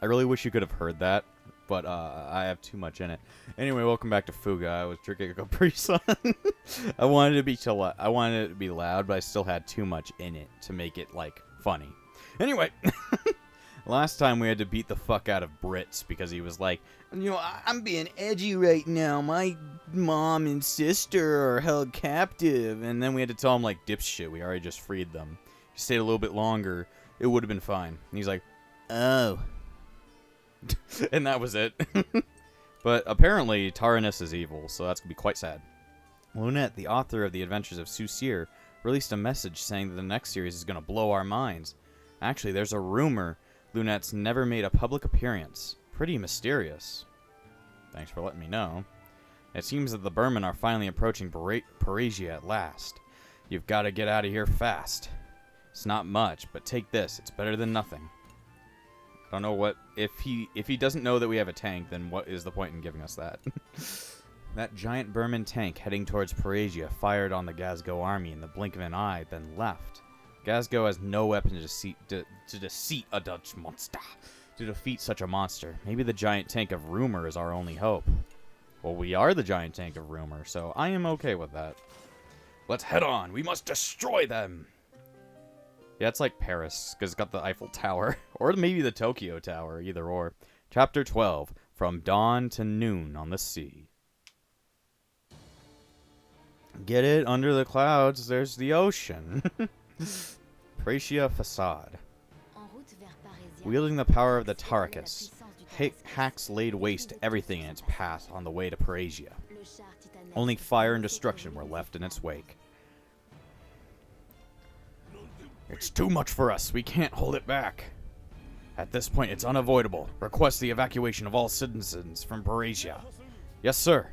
really wish you could have heard that, but I have too much in it. Anyway, welcome back to Fuga. I was drinking a Capri Sun. I wanted it to be loud, but I still had too much in it to make it like funny. Anyway, last time we had to beat the fuck out of Brits because he was like, you know, I'm being edgy right now. My mom and sister are held captive, and then we had to tell him like, dipshit, we already just freed them. If you stayed a little bit longer, it would have been fine. And he's like, oh. And that was it. But apparently, Taranis is evil, so that's going to be quite sad. Lunette, the author of The Adventures of Soussier, released a message saying that the next series is going to blow our minds. Actually, there's a rumor Lunette's never made a public appearance. Pretty mysterious. Thanks for letting me know. It seems that the Burmen are finally approaching Paresia at last. You've got to get out of here fast. It's not much, but take this. It's better than nothing. I don't know what... If he doesn't know that we have a tank, then what is the point in giving us that? That giant Burman tank heading towards Paresia fired on the Gazgo army in the blink of an eye, then left. Gazgo has no weapon to defeat a Dutch monster. To defeat such a monster. Maybe the giant tank of rumor is our only hope. Well, we are the giant tank of rumor, so I am okay with that. Let's head on. We must destroy them. Yeah, it's like Paris, because it's got the Eiffel Tower. Or maybe the Tokyo Tower, either or. Chapter 12, From Dawn to Noon on the Sea. Get it? Under the clouds, there's the ocean. Paresia Facade. Wielding the power of the Tarkus, Hax laid waste to everything in its path on the way to Paresia. Only fire and destruction were left in its wake. It's too much for us. We can't hold it back. At this point, it's unavoidable. Request the evacuation of all citizens from Paresia. Yes, sir.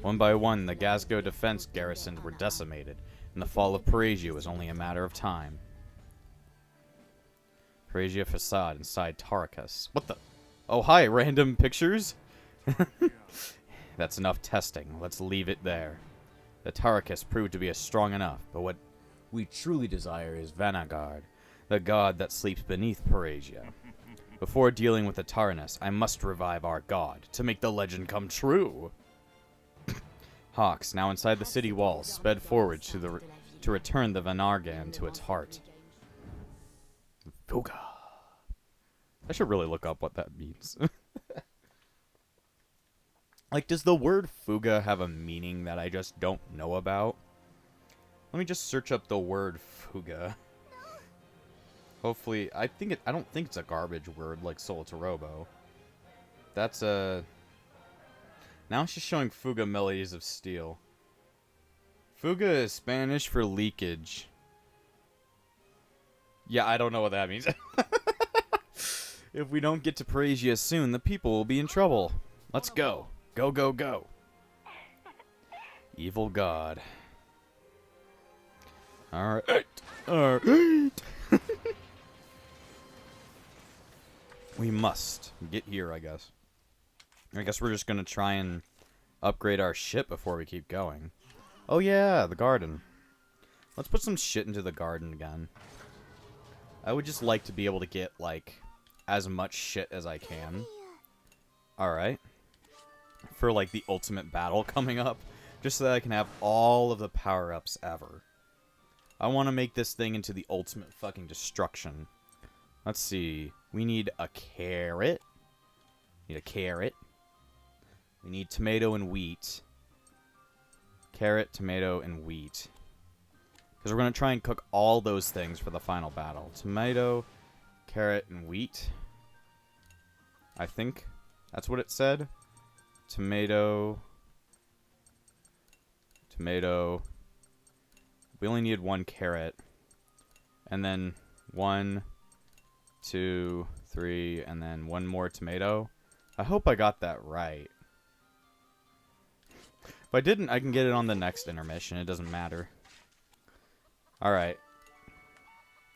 One by one, the Gazgo defense garrisons were decimated, and the fall of Paresia was only a matter of time. Paresia Facade inside Tarkus. What the? Oh, hi, random pictures? That's enough testing. Let's leave it there. The Tarkus proved to be strong enough, but what we truly desire is Vanargand, the god that sleeps beneath Paresia. Before dealing with the Taranis, I must revive our god to make the legend come true. Hawks, now inside the city walls, sped forward to return the Vanargand to its heart. Fuga. I should really look up what that means. Like, does the word Fuga have a meaning that I just don't know about? Let me just search up the word Fuga. Hopefully, I don't think it's a garbage word like Solatorobo. That's a... Now it's just showing Fuga Melodies of Steel. Fuga is Spanish for leakage. Yeah, I don't know what that means. If we don't get to Paresia soon, the people will be in trouble. Let's go. Go, go, go. Evil God. Alright. Alright. We must get here, I guess. I guess we're just gonna try and upgrade our ship before we keep going. Oh yeah, the garden. Let's put some shit into the garden again. I would just like to be able to get, like, as much shit as I can. Alright. For, like, the ultimate battle coming up. Just so that I can have all of the power-ups ever. I want to make this thing into the ultimate fucking destruction. Let's see. We need a carrot. Need a carrot. We need tomato and wheat. Carrot, tomato, and wheat. Because we're going to try and cook all those things for the final battle. Tomato, carrot, and wheat. I think that's what it said. Tomato. Tomato. We only need one carrot. And then 1, 2, 3, and then one more tomato. I hope I got that right. If I didn't, I can get it on the next intermission. It doesn't matter. Alright.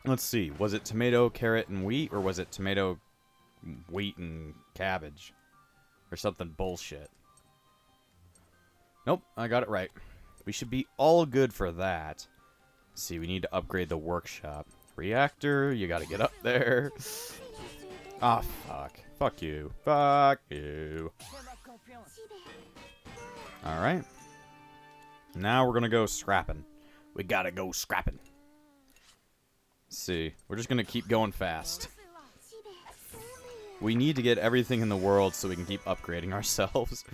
Let's see. Was it tomato, carrot, and wheat? Or was it tomato, wheat, and cabbage? Or something bullshit. Nope, I got it right. We should be all good for that. Let's see, we need to upgrade the workshop. Reactor, you gotta get up there. Ah, fuck. Fuck you. Fuck you. Alright. Now we're gonna go scrapping. We gotta go scrapping. Let's see. We're just gonna keep going fast. We need to get everything in the world so we can keep upgrading ourselves.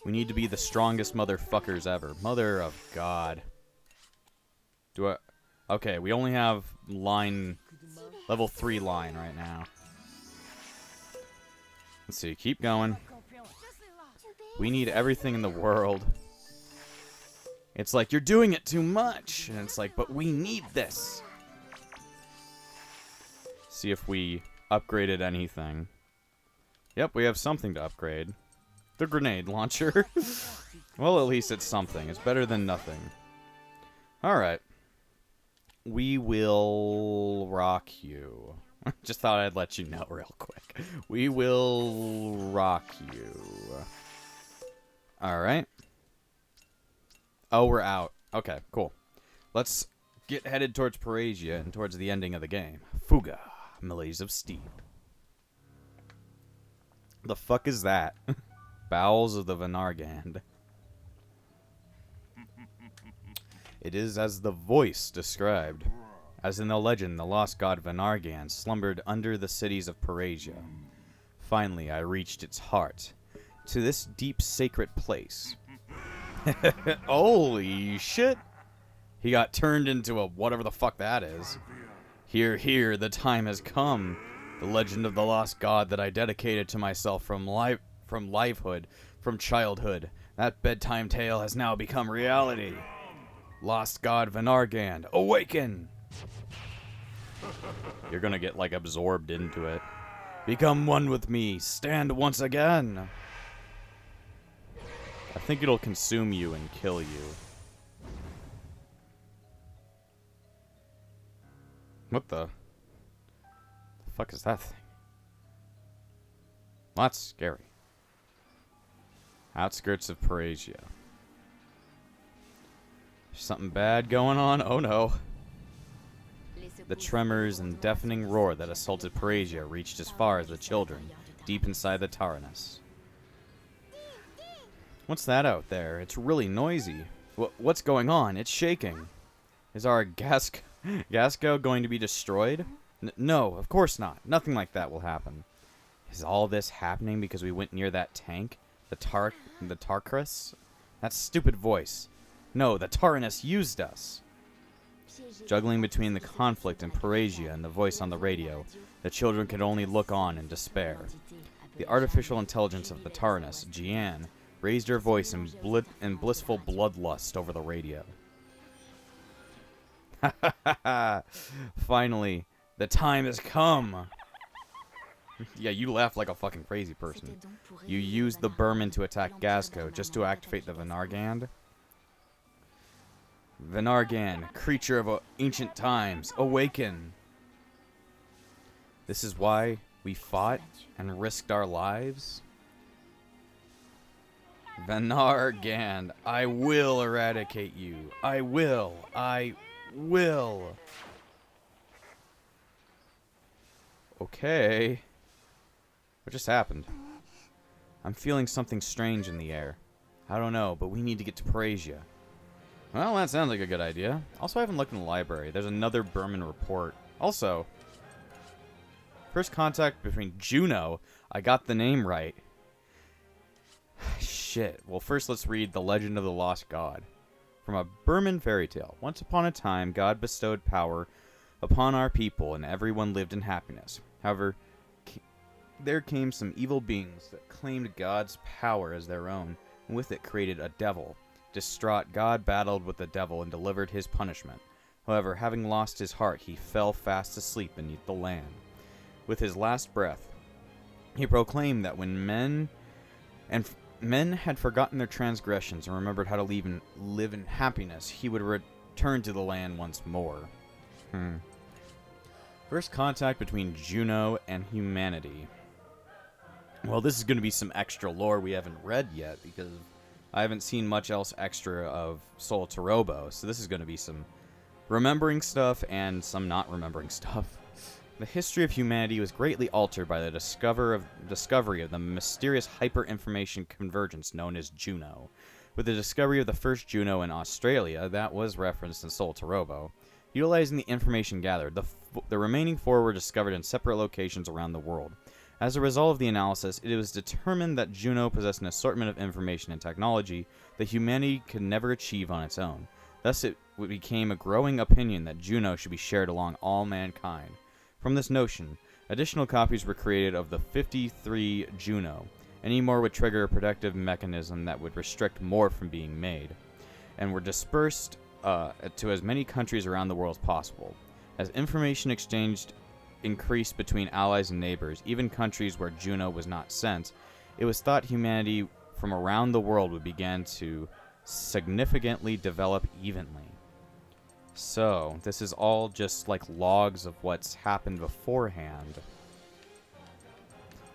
We need to be the strongest motherfuckers ever. Mother of God. Okay, we only have level 3 line right now. Let's see, keep going. We need everything in the world. It's like, you're doing it too much. And it's like, but we need this. See if we upgraded anything. Yep, we have something to upgrade. The grenade launcher. Well, at least it's something. It's better than nothing. Alright. We will rock you. Just thought I'd let you know real quick. We will rock you. Alright. Oh, we're out. Okay, cool. Let's get headed towards Paresia and towards the ending of the game. Fuga. Melodies of Steel. The fuck is that? Bowels of the Vanargand. It is as the voice described. As in the legend, the lost god Vanargand slumbered under the cities of Paresia. Finally, I reached its heart. To this deep sacred place. Holy shit! He got turned into a whatever the fuck that is. Here, here, the time has come. The legend of the lost god that I dedicated to myself from lifehood, from childhood. That bedtime tale has now become reality. Lost god Vanargand, awaken! You're gonna get, like, absorbed into it. Become one with me. Stand once again. I think it'll consume you and kill you. What the fuck is that thing? Well, that's scary. Outskirts of Paresia. There's something bad going on? Oh no. The tremors and deafening roar that assaulted Paresia reached as far as the children, deep inside the Taranis. What's that out there? It's really noisy. What's going on? It's shaking. Is our Gasco going to be destroyed? No, of course not. Nothing like that will happen. Is all this happening because we went near that tank? The Tarkrus? That stupid voice. No, the Taranis used us. Juggling between the conflict in Paresia and the voice on the radio, the children could only look on in despair. The artificial intelligence of the Taranis, Jian, raised her voice in blissful bloodlust over the radio. Finally, the time has come. Yeah, you laugh like a fucking crazy person. You used the Burman to attack Gasco just to activate the Vanargand. Vanargand, creature of ancient times, awaken. This is why we fought and risked our lives? Vanargand, I will eradicate you. I will. I will. Okay. What just happened? I'm feeling something strange in the air. I don't know, but we need to get to Paresia. Well, that sounds like a good idea. Also, I haven't looked in the library. There's another Burman report. Also, first contact between Juno. I got the name right. Shit. Well, first let's read The Legend of the Lost God. From a Burman fairy tale. Once upon a time, God bestowed power upon our people, and everyone lived in happiness. However, there came some evil beings that claimed God's power as their own, and with it created a devil. Distraught, God battled with the devil and delivered his punishment. However, having lost his heart, he fell fast asleep beneath the land. With his last breath, he proclaimed that when men had forgotten their transgressions and remembered how to live in happiness, he would return to the land once more. First contact between Juno and humanity. Well, this is going to be some extra lore we haven't read yet, because I haven't seen much else extra of Solatorobo, so this is going to be some remembering stuff and some not remembering stuff. The history of humanity was greatly altered by the discovery of the mysterious hyper-information convergence known as Juno. With the discovery of the first Juno in Australia, that was referenced in Solatorobo, utilizing the information gathered, the remaining 4 were discovered in separate locations around the world. As a result of the analysis, it was determined that Juno possessed an assortment of information and technology that humanity could never achieve on its own. Thus, it became a growing opinion that Juno should be shared along all mankind. From this notion, additional copies were created of the 53 Juno. Any more would trigger a protective mechanism that would restrict more from being made, and were dispersed to as many countries around the world as possible. As information exchanged increased between allies and neighbors, even countries where Juno was not sent, it was thought humanity from around the world would begin to significantly develop evenly. So, this is all just like logs of what's happened beforehand.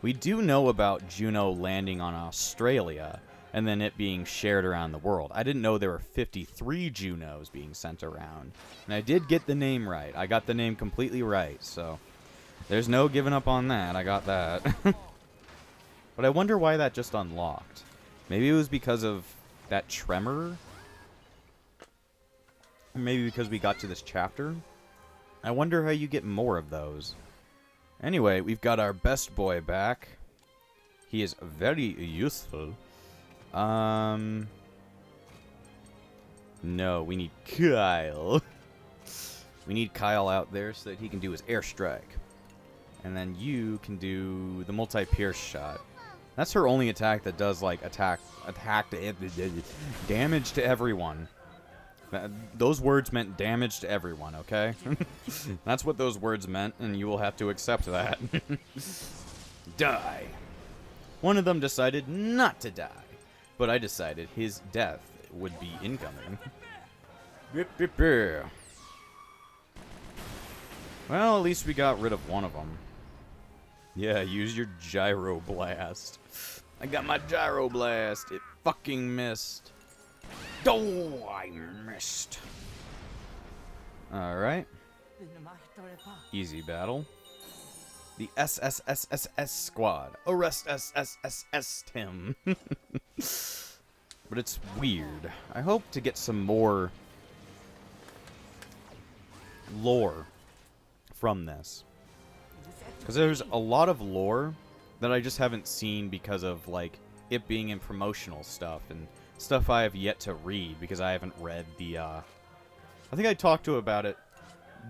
We do know about Juno landing on Australia and then it being shared around the world. I didn't know there were 53 Junos being sent around. And I did get the name right. I got the name completely right, so there's no giving up on that. I got that. But I wonder why that just unlocked. Maybe it was because of that tremor? Maybe because we got to this chapter? I wonder how you get more of those. Anyway, we've got our best boy back. He is very useful. No, we need Kyle. We need Kyle out there so that he can do his airstrike. And then you can do the multi-pierce shot. That's her only attack that does, like, damage to everyone. Those words meant damage to everyone, okay? That's what those words meant, and you will have to accept that. Die. One of them decided not to die, but I decided his death would be incoming. Well, at least we got rid of one of them. Yeah, use your gyro blast. I got my gyro blast. It fucking missed. Oh, I missed. Alright. Easy battle. The SSSSS squad. Arrest SSSS Tim. But it's weird. I hope to get some more lore from this. Because there's a lot of lore that I just haven't seen because of, like, it being in promotional stuff and stuff I have yet to read because I haven't read the, I think I talked to about it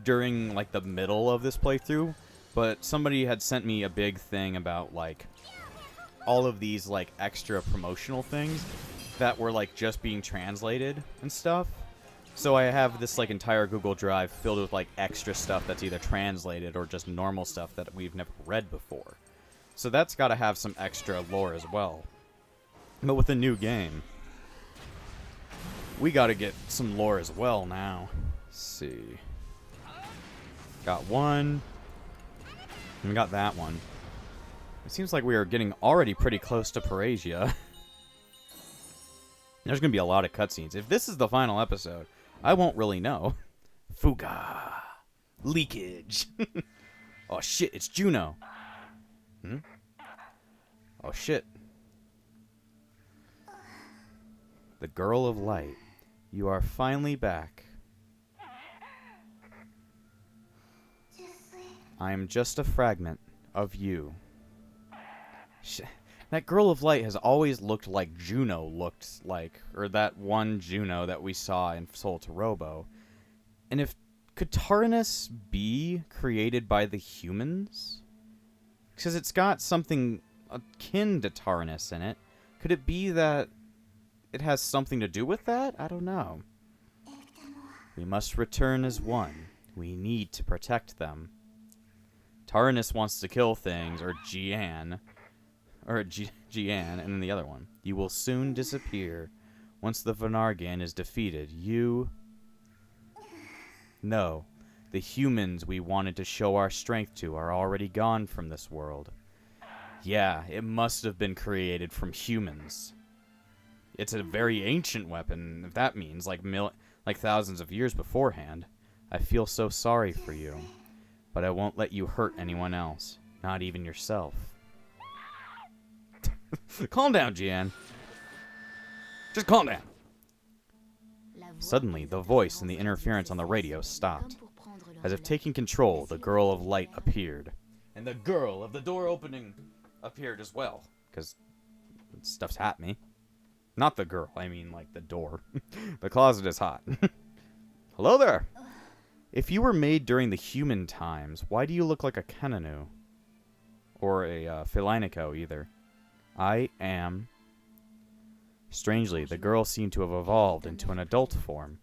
during, like, the middle of this playthrough, but somebody had sent me a big thing about, like, all of these, like, extra promotional things that were, like, just being translated and stuff. So I have this, like, entire Google Drive filled with, like, extra stuff that's either translated or just normal stuff that we've never read before. So that's got to have some extra lore as well. But with a new game, we got to get some lore as well now. Let's see. Got one. And we got that one. It seems like we are getting already pretty close to Paresia. There's going to be a lot of cutscenes. If this is the final episode, I won't really know. Fuga. Leakage. Oh shit, it's Juno. Oh shit. The Girl of Light. You are finally back. I am just a fragment of you. That Girl of Light has always looked like Juno looked like, or that one Juno that we saw in Solatorobo. And if could Taranis be created by the humans? Because it's got something akin to Taranis in it. Could it be that it has something to do with that? I don't know. We must return as one. We need to protect them. Taranis wants to kill things, or Gian. Or Gian, and then the other one. You will soon disappear. Once the Vanargand is defeated, you... No. The humans we wanted to show our strength to are already gone from this world. Yeah, it must have been created from humans. It's a very ancient weapon, if that means, like thousands of years beforehand. I feel so sorry for you. but I won't let you hurt anyone else, not even yourself. Calm down, Jian. Just calm down. Suddenly, the voice and the interference on the radio stopped. As if taking control, the girl of light appeared. And the girl of the door opening appeared as well. Because stuff's at me. Not the girl, I mean like the door. The closet is hot. Hello there. If you were made during the human times, why do you look like a Kenanu? Or a Filinico, either. I am... Strangely, the girl seemed to have evolved into an adult form.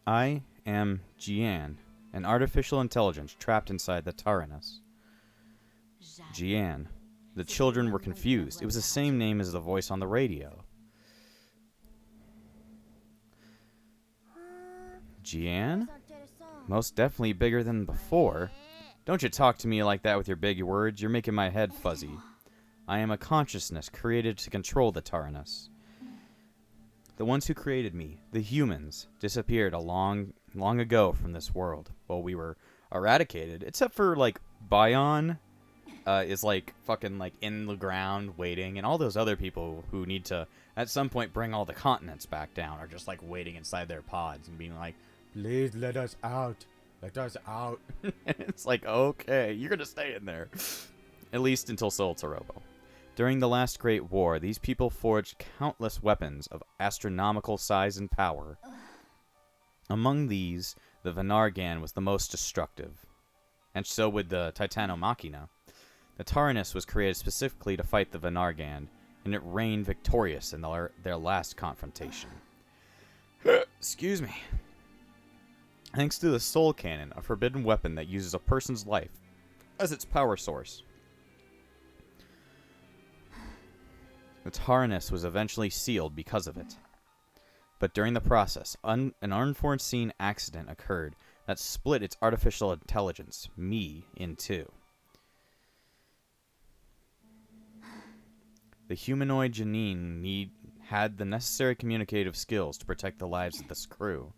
I am Jian, an artificial intelligence trapped inside the Tyrannus. Jian. The children were confused. It was the same name as the voice on the radio. Jian? Most definitely bigger than before. Don't you talk to me like that with your big words. You're making my head fuzzy. I am a consciousness created to control the Tyrannus. The ones who created me, the humans, disappeared long ago from this world. Well, we were eradicated, except for, like, Bion is, like, fucking, like, in the ground waiting, and all those other people who need to, at some point, bring all the continents back down are just, like, waiting inside their pods and being like, please let us out. Let us out. And it's like, okay, you're gonna stay in there. At least until Solatorobo. During the last Great War, these people forged countless weapons of astronomical size and power. Among these, the Vanargand was the most destructive. And so would the Titanomachina. The Tyrannus was created specifically to fight the Vanargand, and it reigned victorious in their last confrontation. Excuse me. Thanks to the Soul Cannon, a forbidden weapon that uses a person's life as its power source. The Tyrannus was eventually sealed because of it. But during the process, an unforeseen accident occurred that split its artificial intelligence, me, in two. The humanoid Janine had the necessary communicative skills to protect the lives of this crew,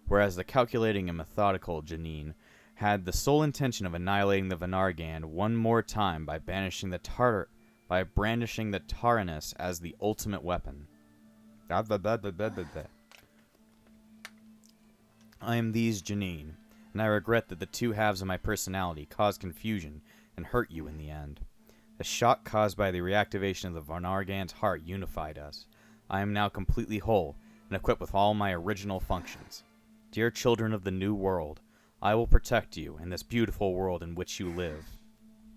whereas the calculating and methodical Janine had the sole intention of annihilating the Vanargand one more time by brandishing the Tyrannus as the ultimate weapon. I am these Janine, and I regret that the two halves of my personality caused confusion and hurt you in the end. The shock caused by the reactivation of the Vanargand's heart unified us. I am now completely whole and equipped with all my original functions. Dear children of the New World, I will protect you in this beautiful world in which you live.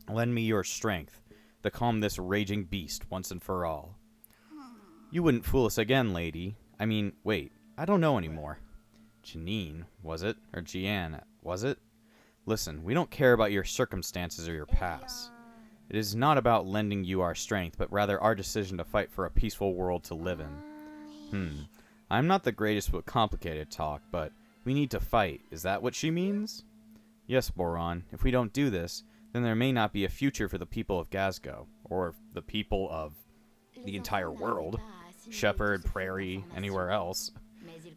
Lend me your strength to calm this raging beast once and for all. You wouldn't fool us again, lady. I mean, wait, I don't know anymore. Janine, was it? Or Jian, was it? Listen, we don't care about your circumstances or your past. It is not about lending you our strength, but rather our decision to fight for a peaceful world to live in. I'm not the greatest with complicated talk, but we need to fight. Is that what she means? Yes, Boron. If we don't do this, then there may not be a future for the people of Gazgo, or the people of the entire world. Shepherd, Prairie, anywhere else.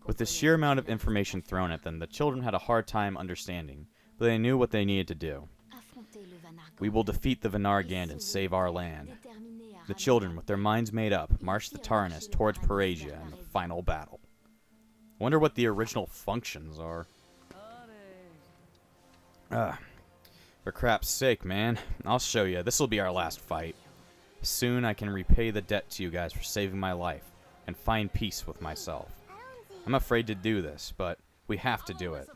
With the sheer amount of information thrown at them, the children had a hard time understanding, but they knew what they needed to do. We will defeat the Vanargand and save our land. The children, with their minds made up, marched the Tyrannus towards Paresia in the final battle. Wonder what the original functions are. For crap's sake, man. I'll show you. This will be our last fight. Soon I can repay the debt to you guys for saving my life and find peace with myself. I'm afraid to do this, but we have to do it.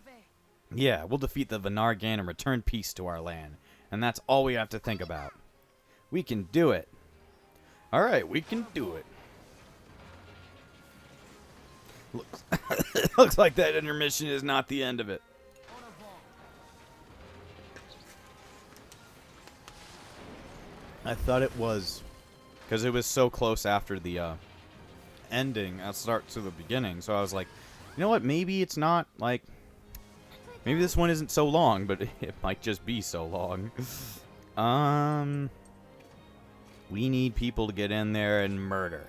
Yeah, we'll defeat the Vanargand and return peace to our land. And that's all we have to think about. We can do it. Alright, we can do it. Looks like that intermission is not the end of it. I thought it was. Because it was so close after the ending. I'll start to the beginning. So I was like, you know what? Maybe it's not like... Maybe this one isn't so long, but it might just be so long. We need people to get in there and murder.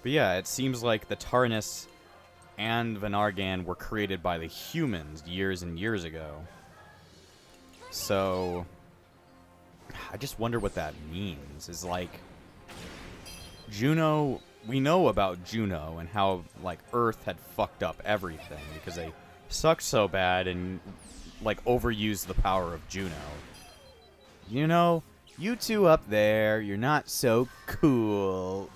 But yeah, it seems like the Tyrannus and Vanargand were created by the humans years and years ago. So I just wonder what that means. Is like Juno, we know about Juno and how like Earth had fucked up everything because they sucked so bad and like overused the power of Juno. You know, you two up there, you're not so cool.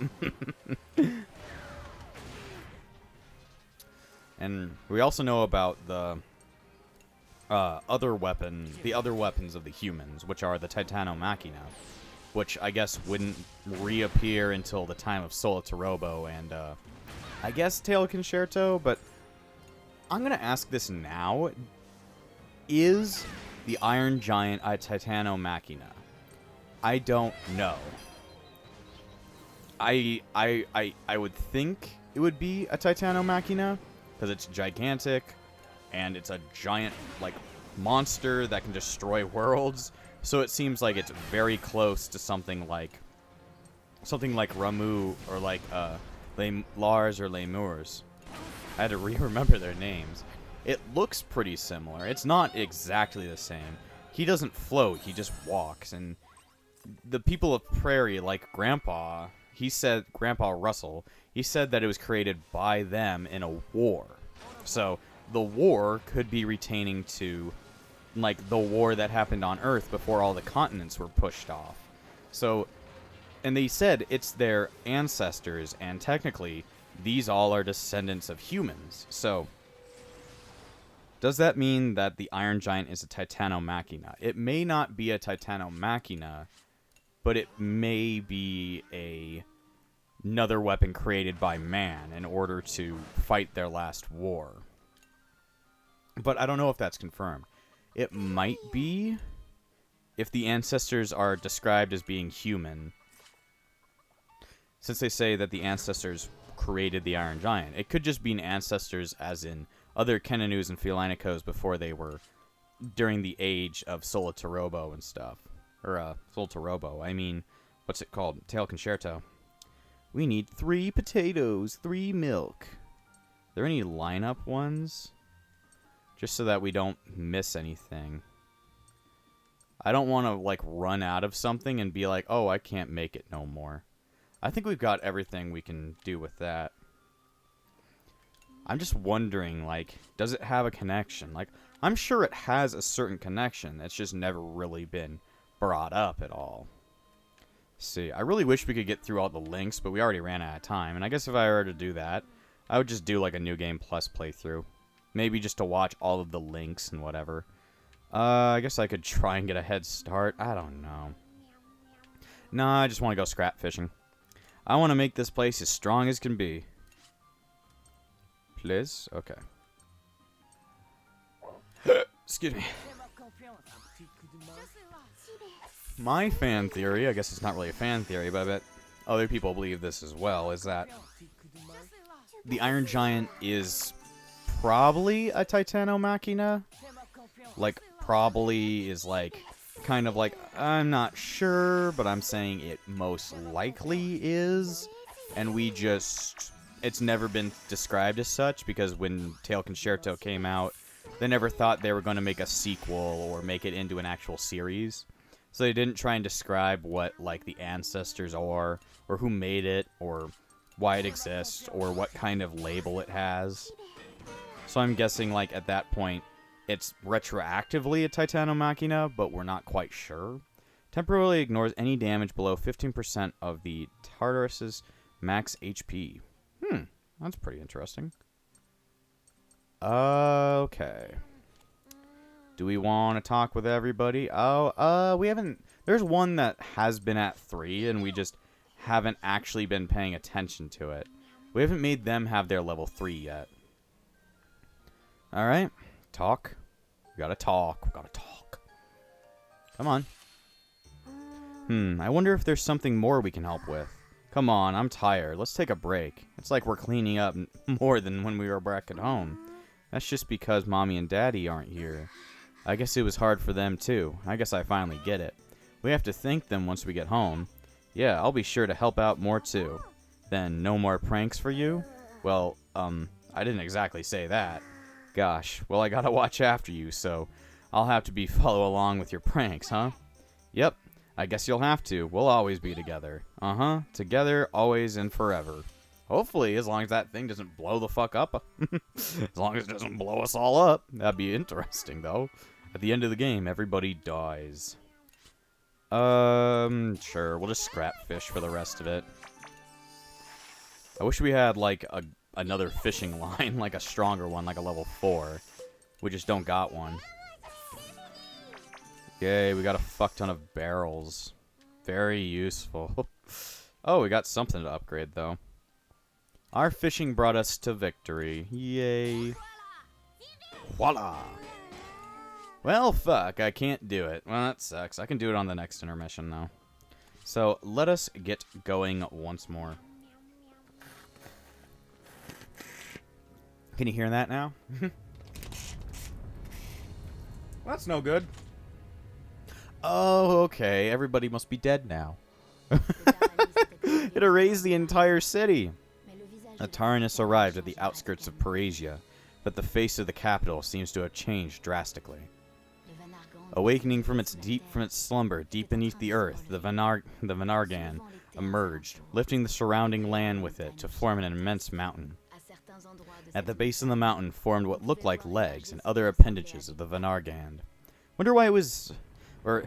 And we also know about the other weapons of the humans, which are the Titanomachina, which I guess wouldn't reappear until the time of Solatorobo and I guess Tail Concerto, but I'm going to ask this now. Is the Iron Giant a Titanomachina? I don't know. I would think it would be a Titanomachina because it's gigantic and it's a giant like monster that can destroy worlds. So it seems like it's very close to something like Ramu or like Lars or Lemurs. I had to remember their names. It looks pretty similar. It's not exactly the same. He doesn't float, he just walks. And the people of Prairie, like Grandpa Russell, he said that it was created by them in a war. So the war could be retaining to like the war that happened on Earth before all the continents were pushed off. So, and they said it's their ancestors, and technically these all are descendants of humans. So does that mean that the Iron Giant is a Titanomachina? It may not be a Titanomachina, but it may be another weapon created by man in order to fight their last war. But I don't know if that's confirmed. It might be if the ancestors are described as being human, since they say that the ancestors created the Iron Giant. It could just be ancestors as in other Kenanus and Felinicos before they were during the age of Solatorobo and stuff. Or, Solatorobo. I mean, what's it called? Tail Concerto. We need 3 potatoes, 3 milk. Are there any lineup ones? Just so that we don't miss anything. I don't want to, like, run out of something and be like, oh, I can't make it no more. I think we've got everything we can do with that. I'm just wondering, like, does it have a connection? Like, I'm sure it has a certain connection. It's just never really been brought up at all. See, I really wish we could get through all the links, but we already ran out of time. And I guess if I were to do that, I would just do, like, a New Game Plus playthrough. Maybe just to watch all of the links and whatever. I guess I could try and get a head start. I don't know. Nah, I just want to go scrap fishing. I want to make this place as strong as can be. Please? Okay. Excuse me. My fan theory, I guess it's not really a fan theory, but I bet other people believe this as well, is that the Iron Giant is probably a Titanomachina. Like, probably is like, kind of like, I'm not sure, but I'm saying it most likely is. And we just, it's never been described as such, because when Tail Concerto came out, they never thought they were going to make a sequel or make it into an actual series. So they didn't try and describe what, like, the ancestors are, or who made it, or why it exists, or what kind of label it has. So I'm guessing, like, at that point, it's retroactively a Titanomachina, but we're not quite sure. Temporarily ignores any damage below 15% of the Tartarus's max HP. That's pretty interesting. Okay. Do we want to talk with everybody? Oh, we haven't... There's one that has been at 3, and we just haven't actually been paying attention to it. We haven't made them have their level 3 yet. Alright. Talk. We gotta talk. We gotta talk. Come on. I wonder if there's something more we can help with. Come on, I'm tired. Let's take a break. It's like we're cleaning up more than when we were back at home. That's just because Mommy and Daddy aren't here. I guess it was hard for them too. I guess I finally get it. We have to thank them once we get home. Yeah, I'll be sure to help out more too. Then, no more pranks for you? Well, I didn't exactly say that. Gosh, well, I gotta watch after you, so I'll have to follow along with your pranks, huh? Yep, I guess you'll have to. We'll always be together. Uh-huh, together, always and forever. Hopefully, as long as that thing doesn't blow the fuck up. As long as it doesn't blow us all up. That'd be interesting, though. At the end of the game, everybody dies. Sure, we'll just scrap fish for the rest of it. I wish we had, like, another fishing line, like a stronger one, like a level 4. We just don't got one. Yay, we got a fuck ton of barrels. Very useful. Oh, we got something to upgrade, though. Our fishing brought us to victory. Yay. Voila! Well, fuck, I can't do it. Well, that sucks. I can do it on the next intermission, though. So, let us get going once more. Can you hear that now? That's no good. Oh, okay. Everybody must be dead now. It erased the entire city. A Taranis arrived at the outskirts of Paresia, but the face of the capital seems to have changed drastically. Awakening from its slumber deep beneath the earth, the Vanargand emerged, lifting the surrounding land with it to form an immense mountain. At the base of the mountain formed what looked like legs and other appendages of the Vanargand. Wonder why it was... Or,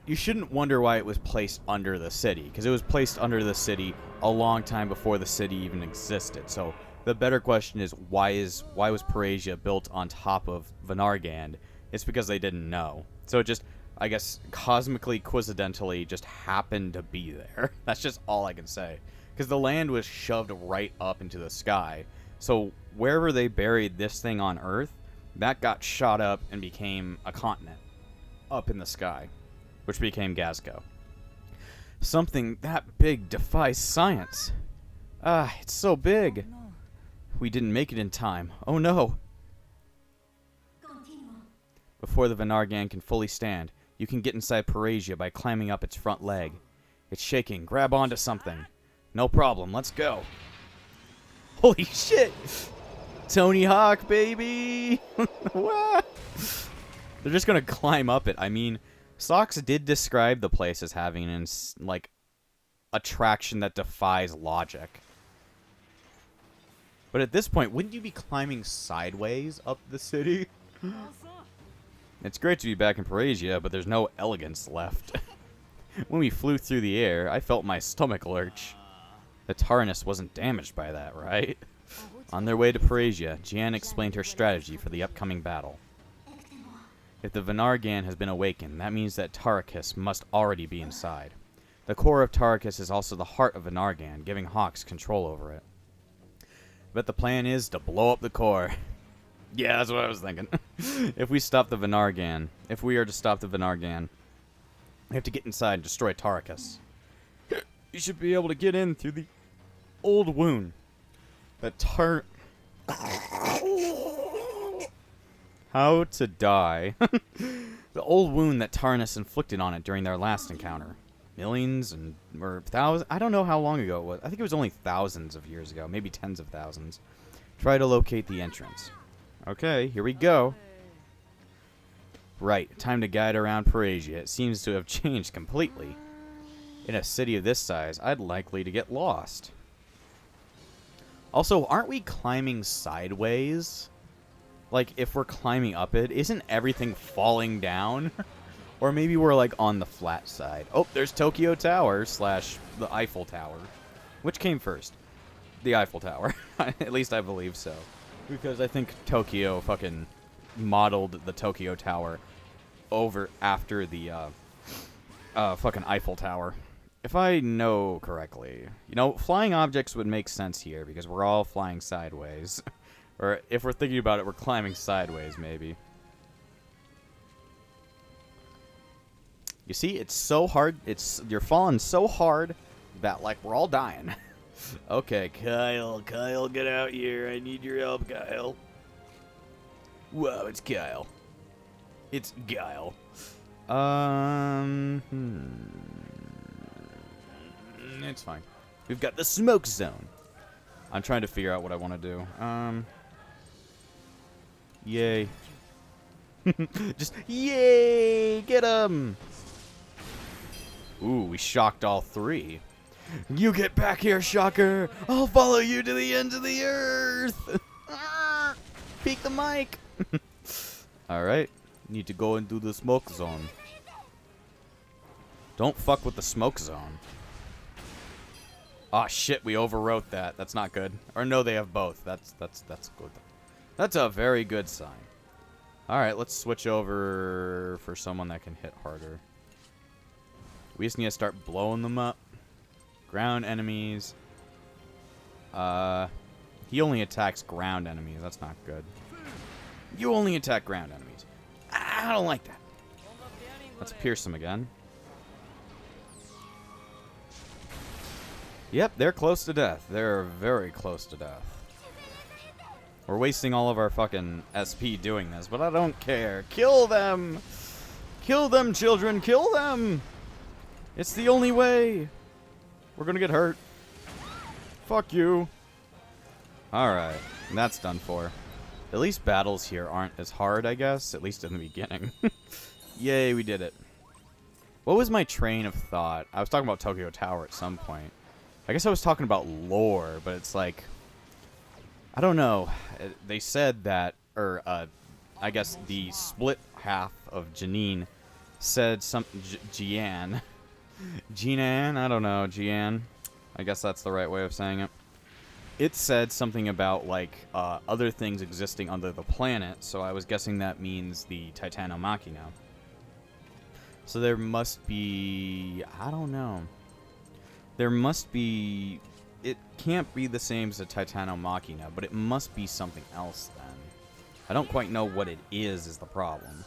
you shouldn't wonder why it was placed under the city, because it was placed under the city a long time before the city even existed. So, the better question is, why was Paresia built on top of Vanargand? It's because they didn't know. So it just, I guess, cosmically, coincidentally, just happened to be there. That's just all I can say. Because the land was shoved right up into the sky. So, wherever they buried this thing on Earth, that got shot up and became a continent up in the sky, which became Gazgo. Something that big defies science. Ah, it's so big. We didn't make it in time. Oh no. Before the Vanargand can fully stand, you can get inside Paresia by climbing up its front leg. It's shaking. Grab onto something. No problem. Let's go. Holy shit! Tony Hawk, baby! What? They're just gonna climb up it. I mean, Socks did describe the place as having an, like, attraction that defies logic. But at this point, wouldn't you be climbing sideways up the city? It's great to be back in Paresia, but there's no elegance left. When we flew through the air, I felt my stomach lurch. The Taranis wasn't damaged by that, right? On their way to Paresia, Jan explained her strategy for the upcoming battle. If the Vanargand has been awakened, that means that Tarkus must already be inside. The core of Tarkus is also the heart of Vanargand, giving Hawks control over it. But the plan is to blow up the core. Yeah, that's what I was thinking. If we are to stop the Vanargand, we have to get inside and destroy Tarkus. You should be able to get in through the old wound that How to die. The old wound that Taranis inflicted on it during their last encounter. Millions or thousands. I don't know how long ago it was. I think it was only thousands of years ago. Maybe tens of thousands. Try to locate the entrance. Okay, here we go. Right, time to guide around Paresia. It seems to have changed completely. In a city of this size, I'd likely to get lost. Also, aren't we climbing sideways? Like, if we're climbing up it, isn't everything falling down? Or maybe we're, like, on the flat side. Oh, there's Tokyo Tower / the Eiffel Tower. Which came first? The Eiffel Tower. At least I believe so. Because I think Tokyo fucking modeled the Tokyo Tower over after the fucking Eiffel Tower. If I know correctly. You know, flying objects would make sense here because we're all flying sideways. Or if we're thinking about it, we're climbing sideways, maybe. You see, it's so hard. You're falling so hard that, like, we're all dying. Okay, Kyle, get out here. I need your help, Kyle. Whoa, it's Kyle. It's Guile. It's fine. We've got the smoke zone. I'm trying to figure out what I want to do. Yay. Just, yay! Get him! Ooh, we shocked all three. You get back here, Shocker! I'll follow you to the ends of the earth! Peek the mic! Alright. Need to go into the smoke zone. Don't fuck with the smoke zone. Aw, shit, we overwrote that. That's not good. Or no, they have both. That's good. That's a very good sign. Alright, let's switch over for someone that can hit harder. We just need to start blowing them up. Ground enemies. He only attacks ground enemies. That's not good. You only attack ground enemies. I don't like that. Let's pierce them again. Yep, they're close to death. They're very close to death. We're wasting all of our fucking SP doing this, but I don't care. Kill them! Kill them, children! Kill them! It's the only way! We're gonna get hurt. Fuck you. Alright, that's done for. At least battles here aren't as hard, I guess. At least in the beginning. Yay, we did it. What was my train of thought? I was talking about Tokyo Tower at some point. I guess I was talking about lore, but it's like... I don't know. They said that, or I guess the split half of Janine said something. Jian. Jinan? I don't know. Jian. I guess that's the right way of saying it. It said something about, like, other things existing under the planet, so I was guessing that means the Titano Machina. So there must be... I don't know. There must be... It can't be the same as the Titano Machina, but it must be something else then. I don't quite know what it is the problem.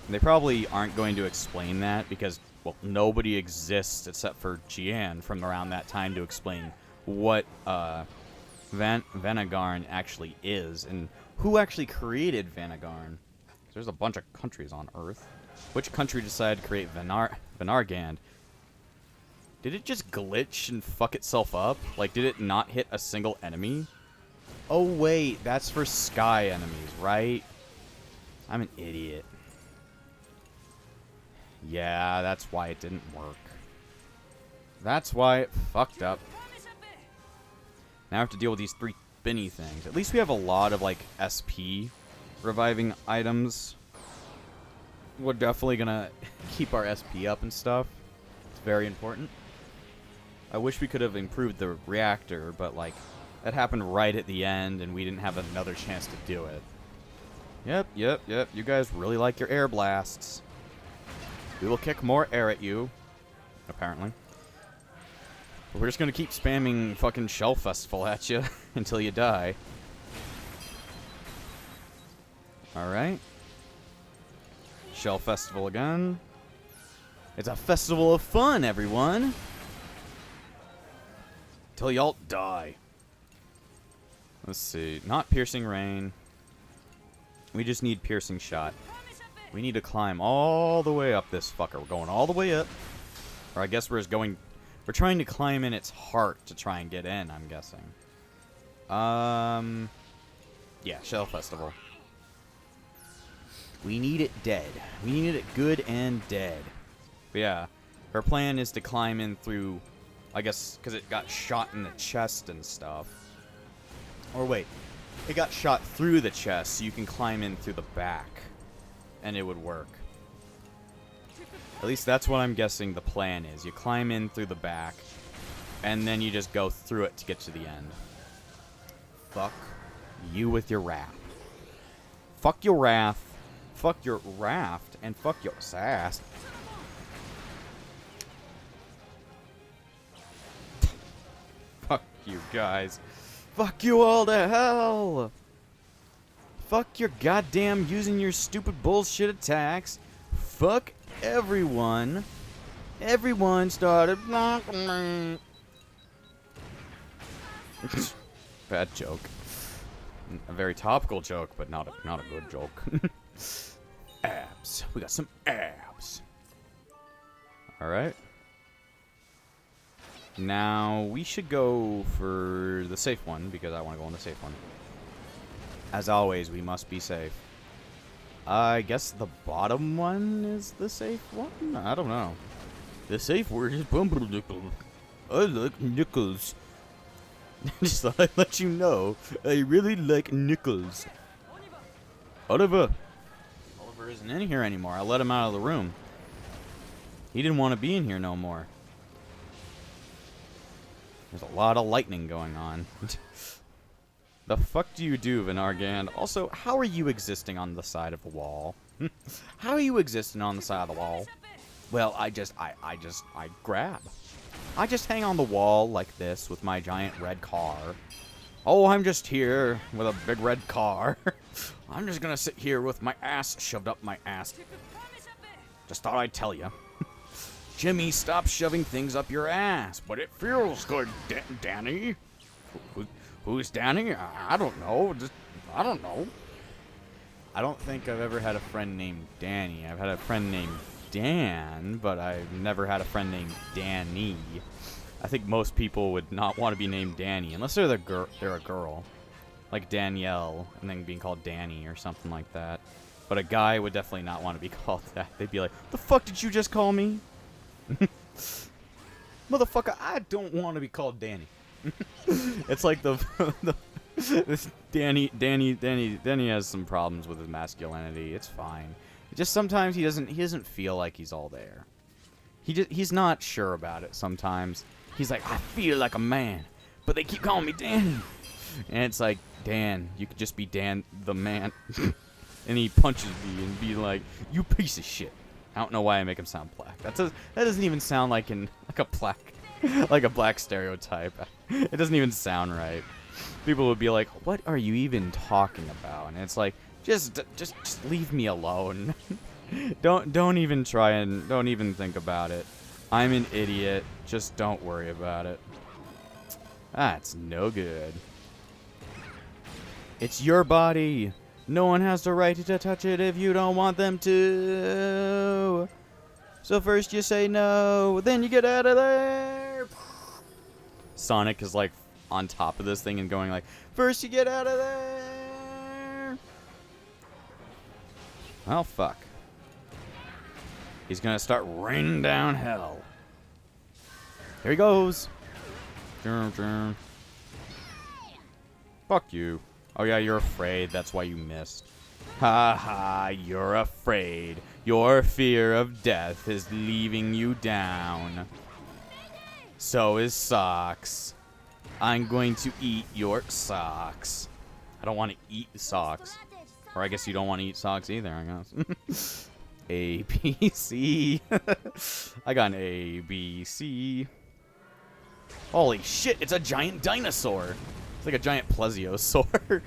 And they probably aren't going to explain that because, well, nobody exists except for Jian from around that time to explain what Vanargand actually is and who actually created Vanargand. There's a bunch of countries on Earth. Which country decided to create Vanargand? Did it just glitch and fuck itself up? Like, did it not hit a single enemy? Oh, wait. That's for sky enemies, right? I'm an idiot. Yeah, that's why it didn't work. That's why it fucked up. Now I have to deal with these three spinny things. At least we have a lot of, like, SP reviving items. We're definitely gonna keep our SP up and stuff. It's very important. I wish we could have improved the reactor, but, like, that happened right at the end, and we didn't have another chance to do it. Yep. You guys really like your air blasts. We will kick more air at you, apparently. But we're just gonna keep spamming fucking Shell Festival at you until you die. Alright. Shell Festival again. It's a festival of fun, everyone! Till y'all die. Let's see. Not Piercing Rain. We just need Piercing Shot. We need to climb all the way up this fucker. We're going all the way up. Or I guess we're just going... We're trying to climb in its heart to try and get in, I'm guessing. Yeah, Shell Festival. We need it dead. We need it good and dead. But yeah, her plan is to climb in through... I guess because it got shot in the chest and stuff. Or wait, it got shot through the chest, so you can climb in through the back. And it would work. At least that's what I'm guessing the plan is. You climb in through the back, and then you just go through it to get to the end. Fuck you with your wrath. Fuck your wrath. Fuck your raft. And fuck your sass. Fuck you guys. Fuck you all to hell. Fuck your goddamn using your stupid bullshit attacks. Fuck everyone. Everyone started blocking me. Bad joke. A very topical joke, but not a good joke. Abs. We got some abs. Alright. Now, we should go for the safe one, because I want to go on the safe one. As always, we must be safe. I guess the bottom one is the safe one? I don't know. The safe word is pumpernickel. I like nickels. Just thought I'd let you know, I really like nickels. Oliver! Oliver isn't in here anymore. I let him out of the room. He didn't want to be in here no more. There's a lot of lightning going on. The fuck do you do, Vanargand? Also, how are you existing on the side of the wall? How are you existing on the side of the wall? Well, I grab. I just hang on the wall like this with my giant red car. Oh, I'm just here with a big red car. I'm just gonna sit here with my ass shoved up my ass. Just thought I'd tell you. Jimmy, stop shoving things up your ass. But it feels good, Danny. Who's Danny? I don't know. I don't know. I don't think I've ever had a friend named Danny. I've had a friend named Dan, but I've never had a friend named Danny. I think most people would not want to be named Danny, unless they're a girl. Like Danielle, and then being called Danny or something like that. But a guy would definitely not want to be called that. They'd be like, the fuck did you just call me? Motherfucker, I don't want to be called Danny. It's like this Danny has some problems with his masculinity. It's fine. It just sometimes he doesn't feel like he's all there. He's not sure about it sometimes. He's like, I feel like a man, but they keep calling me Danny. And it's like, Dan, you could just be Dan the man. And he punches me and be like, you piece of shit. I don't know why I make him sound black. That doesn't even sound like a black stereotype. It doesn't even sound right. People would be like, what are you even talking about? And it's like, just leave me alone. don't even try and don't even think about it. I'm an idiot. Just don't worry about it. That's no good. It's your body. No one has the right to touch it if you don't want them to. So first you say no, then you get out of there. Sonic is like on top of this thing and going like, first you get out of there. Oh fuck. He's gonna start raining down hell. Here he goes. Fuck you. Oh yeah, you're afraid. That's why you missed. Ha ha, you're afraid. Your fear of death is leaving you down. So is socks. I'm going to eat your socks. I don't want to eat socks. Or I guess you don't want to eat socks either, I guess. A, B, C. I got an A, B, C. Holy shit, it's a giant dinosaur. It's like a giant plesiosaur.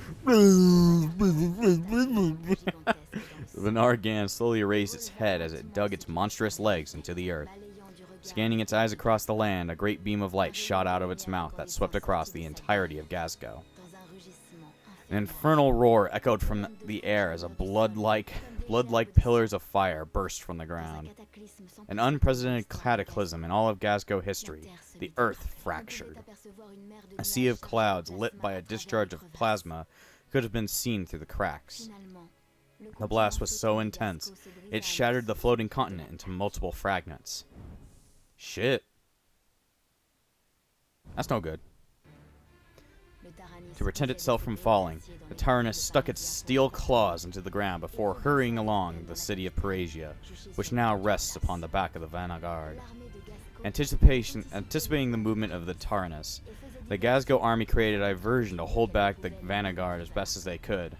Vanargand slowly raised its head as it dug its monstrous legs into the earth. Scanning its eyes across the land, a great beam of light shot out of its mouth that swept across the entirety of Glasgow. An infernal roar echoed from the air as blood-like pillars of fire burst from the ground. An unprecedented cataclysm in all of Glasgow history. The earth fractured. A sea of clouds lit by a discharge of plasma could have been seen through the cracks. The blast was so intense, it shattered the floating continent into multiple fragments. Shit. That's no good. To protect itself from falling, the Tyrannus stuck its steel claws into the ground before hurrying along the city of Paresia, which now rests upon the back of the Vanargand. Anticipating the movement of the Tyrannus, the Glasgow army created a diversion to hold back the Vanargand as best as they could.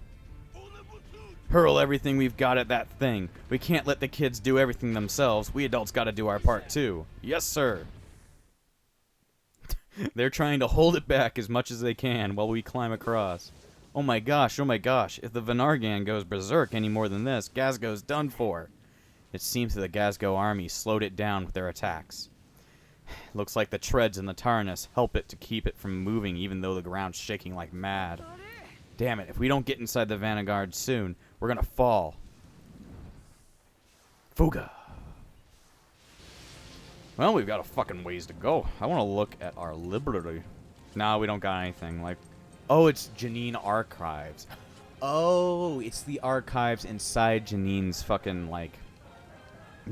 Hurl everything we've got at that thing. We can't let the kids do everything themselves. We adults gotta do our part too. Yes, sir. They're trying to hold it back as much as they can while we climb across. Oh my gosh, if the Vanargand goes berserk any more than this, Glasgow's done for. It seems that the Glasgow army slowed it down with their attacks. Looks like the treads and the Tyrannus help it to keep it from moving even though the ground's shaking like mad. Damn it, if we don't get inside the Vanargand soon, we're gonna fall. Fuga. Well, we've got a fucking ways to go. I want to look at our liberty. Nah, we don't got anything. Like, oh, it's Janine Archives. Oh, it's the archives inside Janine's fucking, like,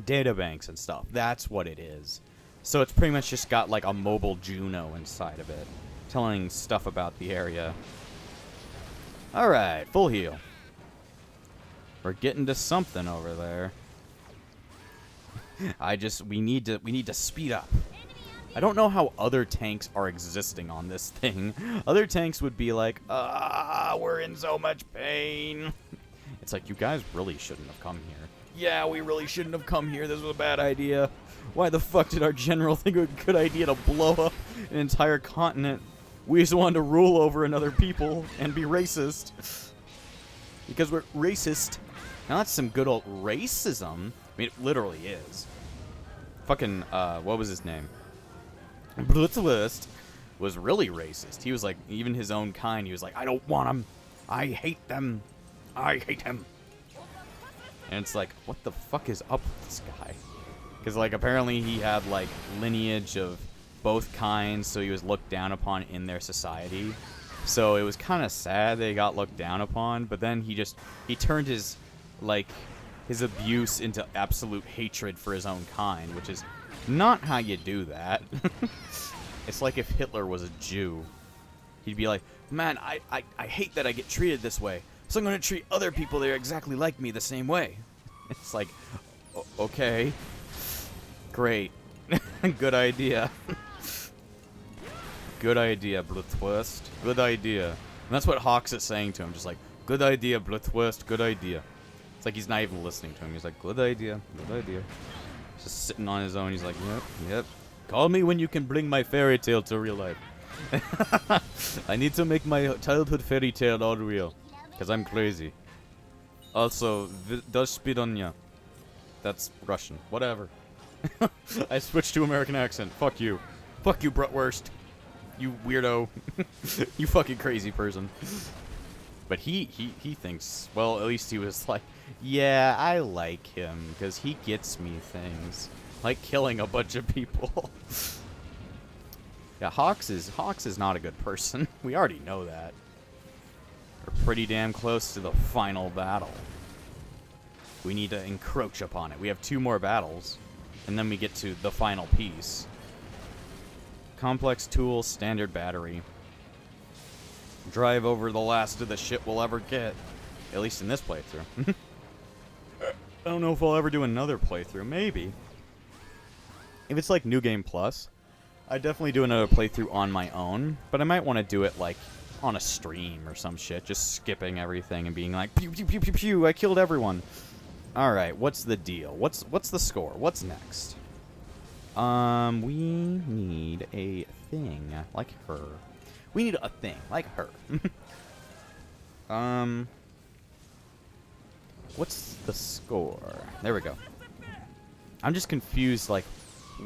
databanks and stuff. That's what it is. So it's pretty much just got, like, a mobile Juno inside of it, telling stuff about the area. Alright, full heal. We're getting to something over there. We need to speed up. I don't know how other tanks are existing on this thing. Other tanks would be like, we're in so much pain. It's like, you guys really shouldn't have come here. Yeah, we really shouldn't have come here. This was a bad idea. Why the fuck did our general think it was a good idea to blow up an entire continent? We just wanted to rule over another people and be racist. Because we're racist. Now that's some good old racism. I mean, it literally is. Fucking, what was his name? Blitzlist was really racist. He was like, even his own kind, he was like, I don't want them. I hate them. I hate him. And it's like, what the fuck is up with this guy? Because, like, apparently he had, like, lineage of both kinds, so he was looked down upon in their society. So it was kind of sad they got looked down upon, but then he turned his, like, his abuse into absolute hatred for his own kind, which is not how you do that. It's like if Hitler was a Jew. He'd be like, man, I hate that I get treated this way, so I'm going to treat other people that are exactly like me the same way. It's like, okay. Great. Good idea. Good idea, Blitzwurst. Good idea. And that's what Hawks is saying to him, just like, good idea, Blitzwurst, good idea. It's like he's not even listening to him. He's like, good idea, good idea. He's just sitting on his own. He's like, yep, yep. Call me when you can bring my fairy tale to real life. I need to make my childhood fairy tale all real. Because I'm crazy. Also, do spidonia. That's Russian. Whatever. I switched to American accent. Fuck you. Fuck you, Bratwurst. You weirdo. You fucking crazy person. But he thinks, well, at least he was like, yeah, I like him, because he gets me things. Like killing a bunch of people. Yeah, Hawks is not a good person. We already know that. We're pretty damn close to the final battle. We need to encroach upon it. We have 2 more battles, and then we get to the final piece. Complex tools, standard battery. Drive over the last of the shit we'll ever get. At least in this playthrough. I don't know if I'll ever do another playthrough. Maybe. If it's like New Game Plus, I'd definitely do another playthrough on my own. But I might want to do it like on a stream or some shit. Just skipping everything and being like, pew, pew, pew, pew, pew, I killed everyone. Alright, what's the deal? What's the score? What's next? We need a thing like her. We need a thing like her. What's the score? There we go. I'm just confused, like,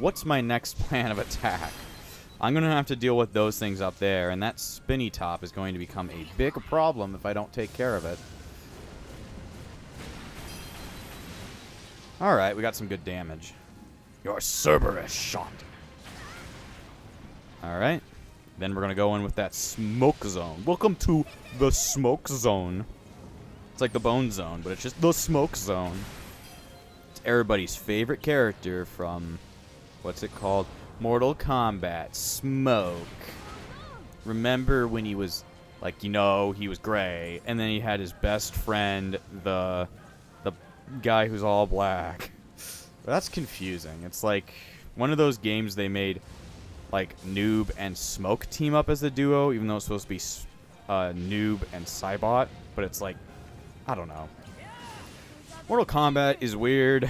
what's my next plan of attack? I'm going to have to deal with those things up there, and that spinny top is going to become a big problem if I don't take care of it. Alright, we got some good damage. Your Cerberus shot. Alright. Then we're going to go in with that smoke zone. Welcome to the smoke zone. It's like the bone zone, but it's just the smoke zone. It's everybody's favorite character from, what's it called? Mortal Kombat. Smoke. Remember when he was, like, you know, he was gray, and then he had his best friend, the guy who's all black. That's confusing. It's like one of those games they made, like, Noob and Smoke team up as a duo, even though it's supposed to be Noob and Cybot, but it's like, I don't know. Mortal Kombat is weird.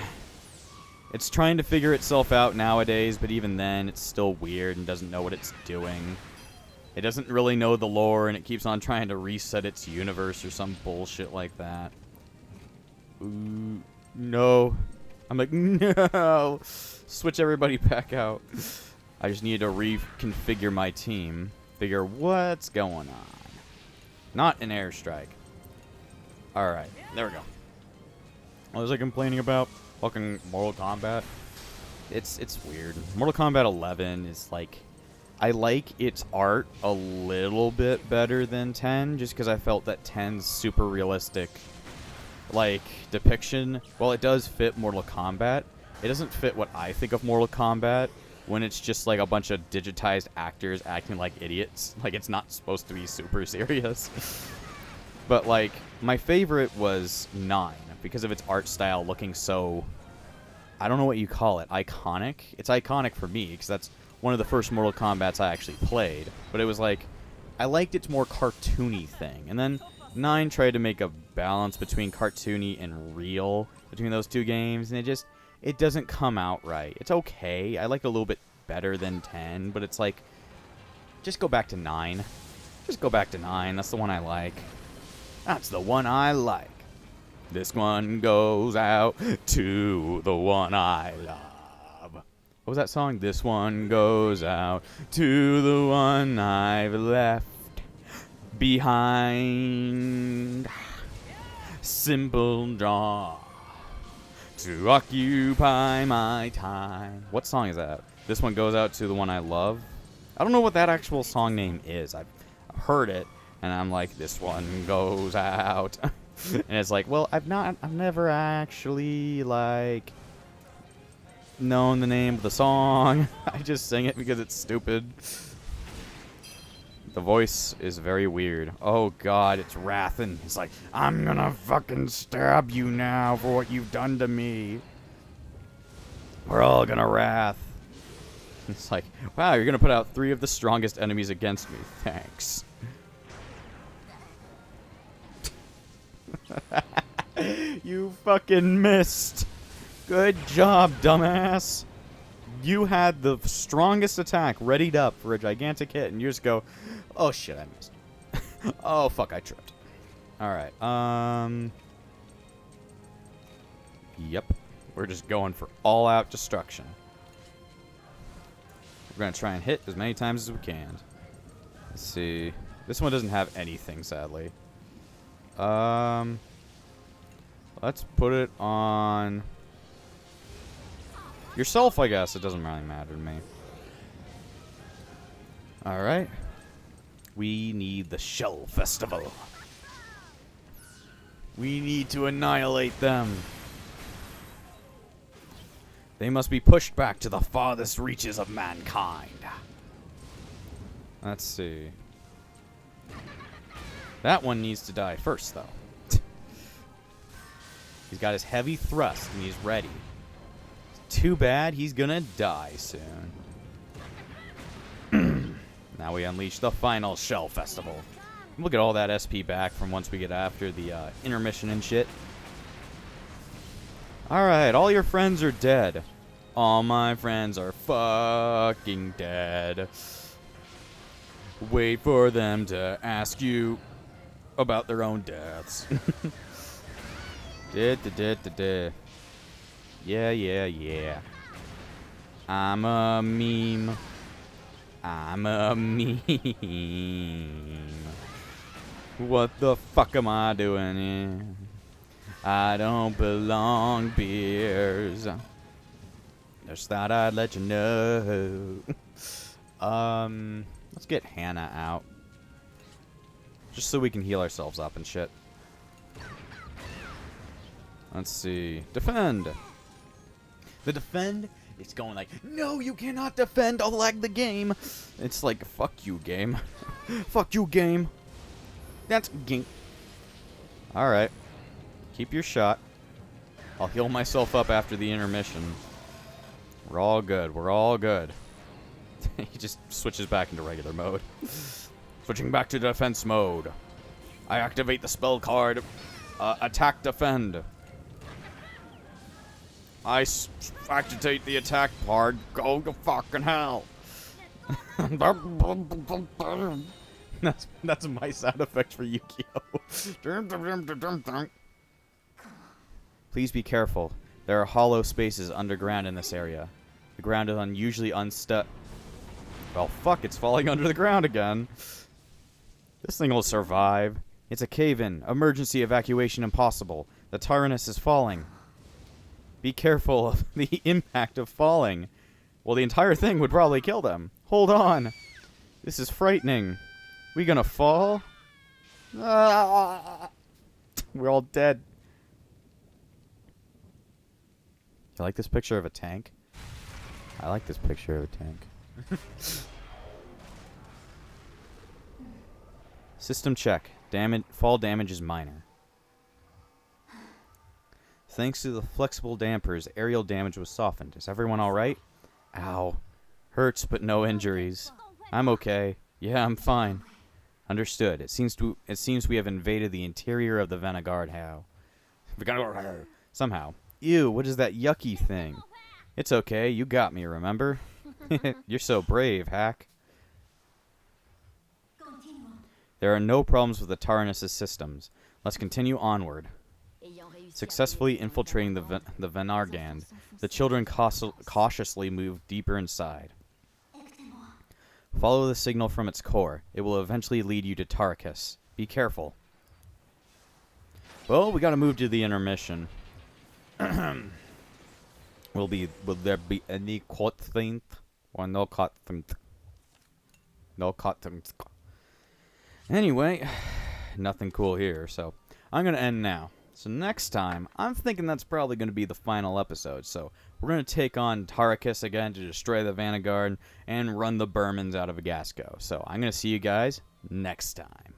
It's trying to figure itself out nowadays, but even then, it's still weird and doesn't know what it's doing. It doesn't really know the lore, and it keeps on trying to reset its universe or some bullshit like that. Ooh, no. I'm like, no. Switch everybody back out. I just need to reconfigure my team. Figure what's going on. Not an airstrike. Alright, there we go. What was I complaining about? Fucking Mortal Kombat. It's weird. Mortal Kombat 11 is like, I like its art a little bit better than 10, just because I felt that 10's super realistic, like, depiction. While it does fit Mortal Kombat, it doesn't fit what I think of Mortal Kombat, when it's just like a bunch of digitized actors acting like idiots. Like, it's not supposed to be super serious. But, like, my favorite was 9, because of its art style looking so, I don't know what you call it, iconic? It's iconic for me, because that's one of the first Mortal Kombats I actually played. But it was like, I liked its more cartoony thing. And then 9 tried to make a balance between cartoony and real between those two games, and it doesn't come out right. It's okay. I like it a little bit better than 10, but it's like, just go back to 9. Just go back to 9. That's the one I like. That's the one I like. This one goes out to the one I love. What was that song? This one goes out to the one I've left behind. Simple draw to occupy my time. What song is that? This one goes out to the one I love. I don't know what that actual song name is. I've heard it, and I'm like, this one goes out. And it's like, well, I've never actually, like, known the name of the song. I just sing it because it's stupid. The voice is very weird. Oh god, it's Rathan. He's like, I'm gonna fucking stab you now for what you've done to me. We're all gonna wrath. It's like, wow, you're gonna put out 3 of the strongest enemies against me. Thanks. You fucking missed. Good job, dumbass. You had the strongest attack readied up for a gigantic hit, and you just go, oh shit, I missed. Oh fuck, I tripped. Alright, yep. We're just going for all-out destruction. We're gonna try and hit as many times as we can. Let's see. This one doesn't have anything, sadly. Let's put it on yourself, I guess. It doesn't really matter to me. Alright. We need the Shell Festival. We need to annihilate them. They must be pushed back to the farthest reaches of mankind. Let's see. That one needs to die first, though. He's got his heavy thrust, and he's ready. Too bad he's gonna die soon. Now we unleash the final Shell Festival. We'll get all that SP back from once we get after the intermission and shit. Alright, all your friends are dead. All my friends are fucking dead. Wait for them to ask you about their own deaths. Yeah. I'm a meme. I'm a meme. What the fuck am I doing here? I don't belong, beers. Just thought I'd let you know. Let's get Hannah out. Just so we can heal ourselves up and shit. Let's see. Defend! The defend is going like, no, you cannot defend, I'll lag the game. It's like, fuck you, game. Fuck you, game. That's game. Alright. Keep your shot. I'll heal myself up after the intermission. We're all good. We're all good. He just switches back into regular mode. Switching back to defense mode. I activate the spell card. Attack defend. I activate the attack card. Go to fucking hell. That's my sound effect for Yu-Gi-Oh! Please be careful. There are hollow spaces underground in this area. The ground is unusually unstuck. Well, fuck, it's falling under the ground again. This thing will survive. It's a cave-in. Emergency evacuation impossible. The Tyrannus is falling. Be careful of the impact of falling. Well, the entire thing would probably kill them. Hold on. This is frightening. We gonna fall? Ah! We're all dead. You like this picture of a tank? I like this picture of a tank. System check. Fall damage is minor. Thanks to the flexible dampers, aerial damage was softened. Is everyone alright? Ow. Hurts, but no injuries. I'm okay. Yeah, I'm fine. Understood. It seems we have invaded the interior of the Vanargand somehow. Ew, what is that yucky thing? It's okay, you got me, remember? You're so brave, Hack. There are no problems with the Taranis' systems. Let's continue onward. Successfully infiltrating the Vanargand, the children cautiously move deeper inside. Follow the signal from its core. It will eventually lead you to Tarakas. Be careful. Well, we gotta move to the intermission. Will there be any cutscene or no cutscene? No cutscene. Anyway, nothing cool here, so I'm gonna end now. So next time, I'm thinking that's probably going to be the final episode. So we're going to take on Tarakas again to destroy the Vanargand and run the Burmans out of Agasco. So I'm going to see you guys next time.